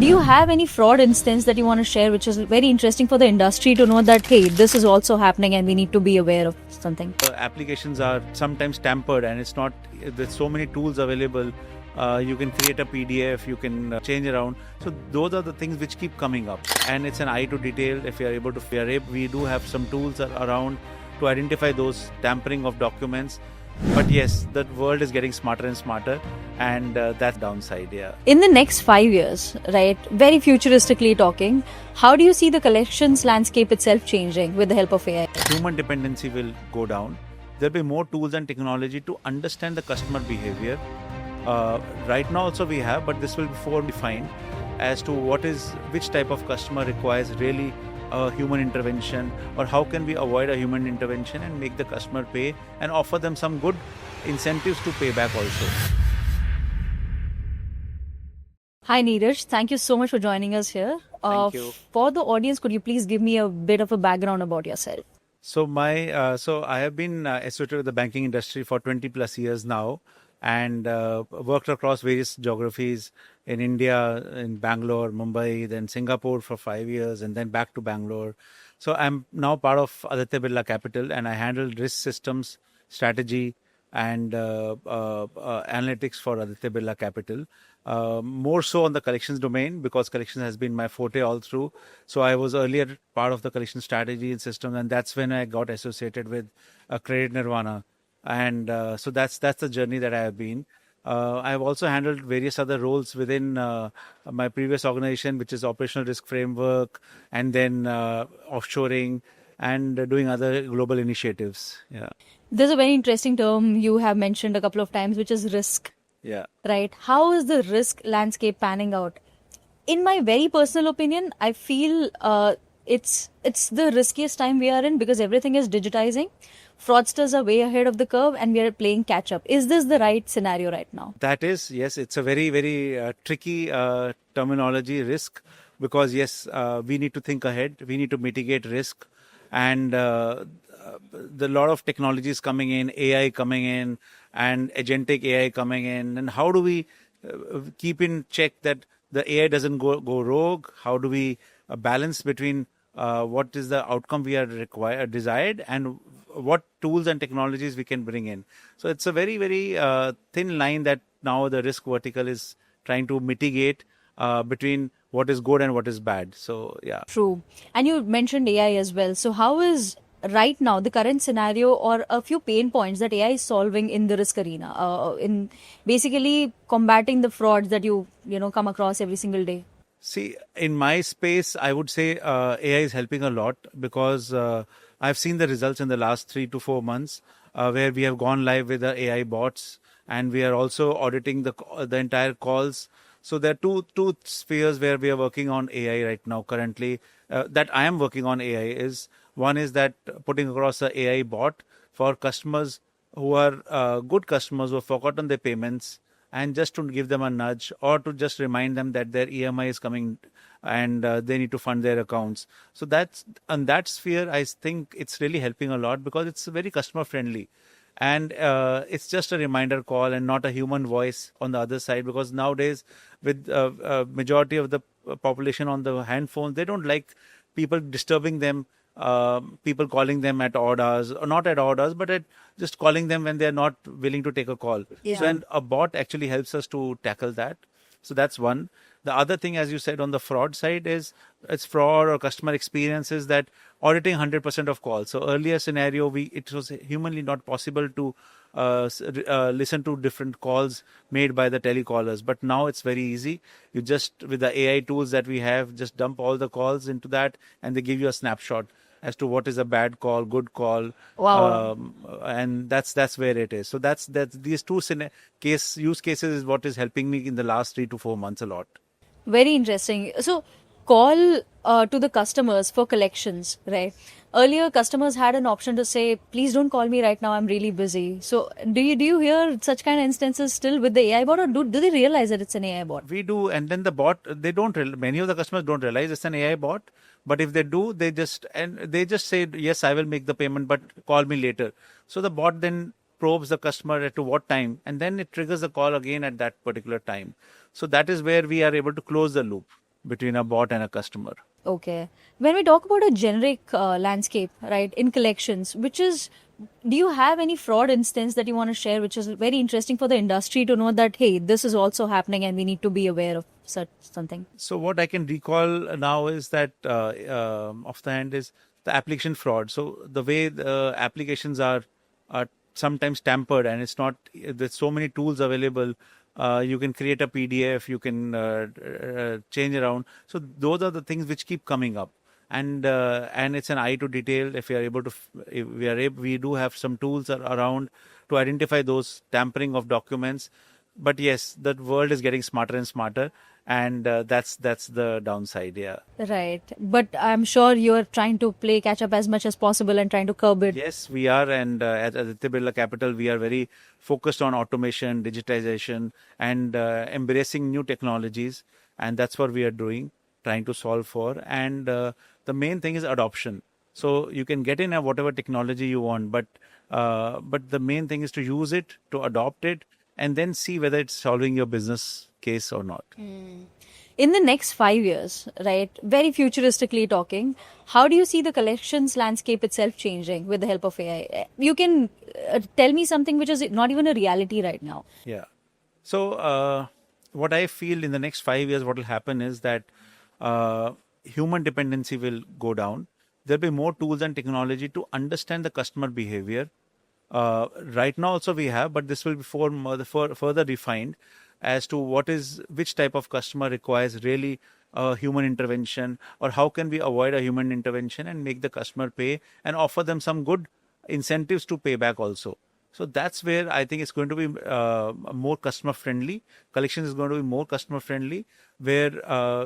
Do you have any fraud instance that you want to share, which is very interesting for the industry to know that, hey, this is also happening and we need to be aware of something? Applications are sometimes tampered, and it's not, there's so many tools available. You can create a PDF, you can change around. So those are the things which keep coming up, and it's an eye to detail. If we do have some tools around to identify those tampering of documents. But yes, the world is getting smarter and smarter, and that's downside. Yeah. In the next 5 years, right, very futuristically talking, how do you see the collections landscape itself changing with the help of AI? Human dependency will go down. There'll be more tools and technology to understand the customer behavior. Right now also we have, but this will be more defined as to which type of customer requires really a human intervention, or how can we avoid a human intervention and make the customer pay and offer them some good incentives to pay back also. Hi Neeraj, thank you so much for joining us here. Thank you. For the audience, could you please give me a bit of a background about yourself? So I have been associated with the banking industry for 20 plus years now, and worked across various geographies in India, in Bangalore, Mumbai, then Singapore for 5 years, and then back to Bangalore. So I'm now part of Aditya Birla Capital, and I handle risk systems, strategy, and analytics for Aditya Birla Capital. More so on the collections domain, because collections has been my forte all through. So I was earlier part of the collection strategy and system, and that's when I got associated with Credit Nirvana. And so that's the journey that I have been. I've also handled various other roles within my previous organization, which is operational risk framework, and then offshoring, and doing other global initiatives. Yeah. There's a very interesting term you have mentioned a couple of times, which is risk. Yeah. Right? How is the risk landscape panning out? In my very personal opinion, I feel it's the riskiest time we are in, because everything is digitizing. Fraudsters are way ahead of the curve, and we are playing catch up. Is this the right scenario right now? That is, yes, it's a very, very tricky terminology, risk, because yes, we need to think ahead. We need to mitigate risk, and the lot of technologies coming in, AI coming in, and Agentic AI coming in. And how do we keep in check that the AI doesn't go rogue? How do we balance between what is the outcome we are desired, and what tools and technologies we can bring in? So it's a very, very thin line that now the risk vertical is trying to mitigate between what is good and what is bad. So yeah. True. And you mentioned AI as well. So how is right now the current scenario, or a few pain points that AI is solving in the risk arena, in basically combating the frauds that you come across every single day? See, in my space, I would say AI is helping a lot, because I've seen the results in the last 3 to 4 months, where we have gone live with the AI bots, and we are also auditing the entire calls. So there are two spheres where we are working on AI right now currently. That I am working on AI is, one is that putting across an AI bot for customers who are good customers who have forgotten their payments, and just to give them a nudge, or to just remind them that their EMI is coming, and they need to fund their accounts. So that's on that sphere, I think it's really helping a lot, because it's very customer friendly, and it's just a reminder call and not a human voice on the other side. Because nowadays, with majority of the population on the handphone, they don't like people disturbing them, people calling them at odd hours, or not at odd hours, but just calling them when they're not willing to take a call. Yeah. So, and a bot actually helps us to tackle that. So that's one. The other thing, as you said, on the fraud side is, it's fraud or customer experiences, that auditing 100% of calls. So earlier scenario, it was humanly not possible to listen to different calls made by the telecallers. But now it's very easy. You just, with the AI tools that we have, just dump all the calls into that, and they give you a snapshot as to what is a bad call, good call. Wow. And that's where it is. So that's these two use cases is what is helping me in the last 3 to 4 months a lot. Very interesting. So call to the customers for collections, right? Earlier, customers had an option to say, please don't call me right now, I'm really busy. So do you hear such kind of instances still with the AI bot, or do they realize that it's an AI bot? We do, and then the bot, many of the customers don't realize it's an AI bot. But if they do, they just say, yes, I will make the payment, but call me later. So the bot then probes the customer at to what time, and then it triggers the call again at that particular time. So that is where we are able to close the loop. between a bot and a customer. Okay. When we talk about a generic landscape, right, in collections, do you have any fraud instance that you want to share, which is very interesting for the industry to know that, hey, this is also happening and we need to be aware of such something? So what I can recall now is that off the hand is the application fraud. So the way the applications are sometimes tampered, and it's not. There's so many tools available. You can create a PDF. You can change around. So those are the things which keep coming up, and it's an eye to detail. If we are able to, if we are able, we do have some tools around to identify those tampering of documents. But yes, the world is getting smarter and smarter, and that's the downside. Yeah. Right. But I'm sure you're trying to play catch up as much as possible and trying to curb it. Yes, we are, and at Aditya Birla Capital, we are very focused on automation, digitization, and embracing new technologies, and that's what we are doing, trying to solve for. And the main thing is adoption. So you can get in whatever technology you want, but the main thing is to use it, to adopt it, and then see whether it's solving your business case or not. In the next 5 years, right, very futuristically talking, how do you see the collections landscape itself changing with the help of AI? You can tell me something which is not even a reality right now. Yeah. So, what I feel in the next 5 years, what will happen is that human dependency will go down. There'll be more tools and technology to understand the customer behavior. Right now, also we have, but this will be further refined as to which type of customer requires really human intervention, or how can we avoid a human intervention and make the customer pay and offer them some good incentives to pay back also. So that's where I think it's going to be more customer friendly. Collections is going to be more customer friendly, where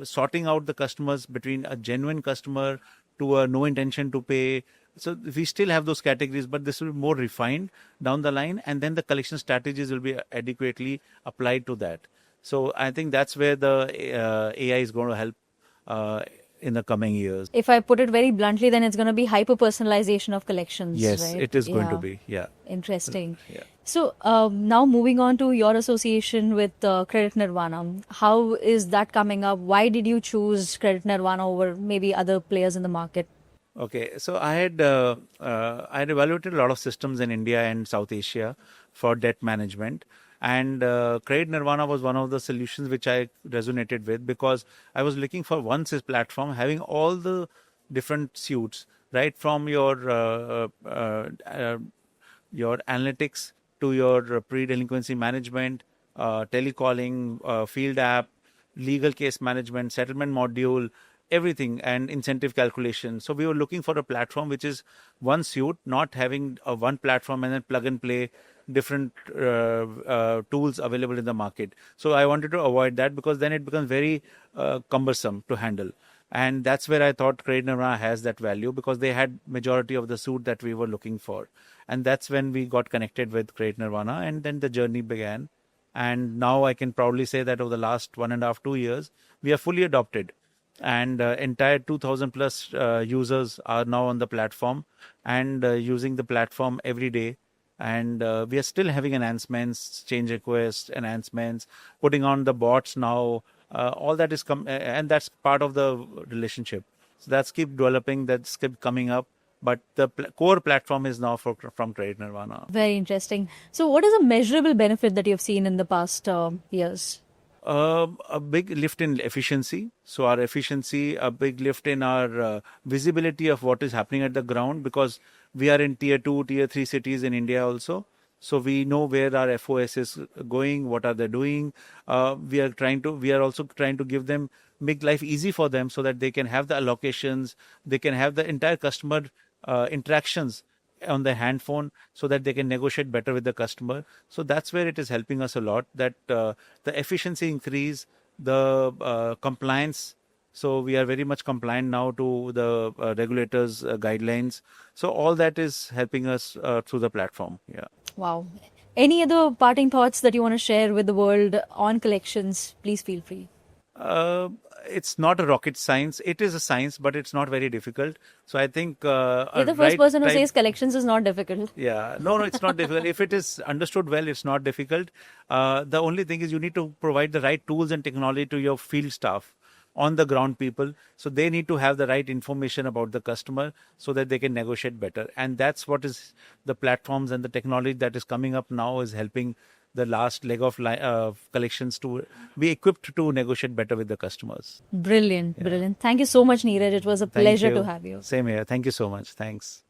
sorting out the customers between a genuine customer to a no intention to pay. So we still have those categories, but this will be more refined down the line, and then the collection strategies will be adequately applied to that. So I think that's where the AI is going to help in the coming years. If I put it very bluntly, then it's going to be hyper-personalization of collections, Yes, right? it is going to be. Yeah. Interesting. Yeah. So now moving on to your association with Credit Nirvana, how is that coming up? Why did you choose Credit Nirvana over maybe other players in the market? Okay, so I had evaluated a lot of systems in India and South Asia for debt management, and Credit Nirvana was one of the solutions which I resonated with, because I was looking for one platform having all the different suites, right from your analytics to your pre-delinquency management, telecalling, field app, legal case management, settlement module, everything, and incentive calculation. So we were looking for a platform which is one suite, not having a one platform and then plug and play different tools available in the market. So I wanted to avoid that, because then it becomes very cumbersome to handle. And that's where I thought Credit Nirvana has that value, because they had majority of the suite that we were looking for. And that's when we got connected with Credit Nirvana, and then the journey began. And now I can proudly say that over the last 1.5, 2 years, we are fully adopted. And entire 2000 plus users are now on the platform and using the platform every day. And we are still having enhancements, change requests, enhancements, putting on the bots now. All that is and that's part of the relationship. So that's keep developing, that's keep coming up. But the core platform is now from Credit Nirvana. Very interesting. So what is a measurable benefit that you've seen in the past years? A big lift in efficiency. So our efficiency, a big lift in our visibility of what is happening at the ground, because we are in tier 2, tier 3 cities in India also. So we know where our FOS is going, what are they doing. We are also trying to give them, make life easy for them, so that they can have the allocations, they can have the entire customer interactions on their hand phone, so that they can negotiate better with the customer. So that's where it is helping us a lot, that the efficiency increase, the compliance. So we are very much compliant now to the regulators' guidelines. So all that is helping us through the platform. Yeah. Wow. Any other parting thoughts that you want to share with the world on collections? Please feel free. It's not a rocket science. It is a science, but it's not very difficult. So I think You're the first person who says collections is not difficult. Yeah, no, it's not difficult. If it is understood well, it's not difficult. The only thing is you need to provide the right tools and technology to your field staff. on the ground people. So they need to have the right information about the customer so that they can negotiate better. And that's what is the platforms and the technology that is coming up now is helping the last leg of collections to be equipped to negotiate better with the customers. Brilliant, brilliant. Thank you so much, Neeraj. It was a Thank pleasure to you. have you. Same here. Thank you so much. Thanks.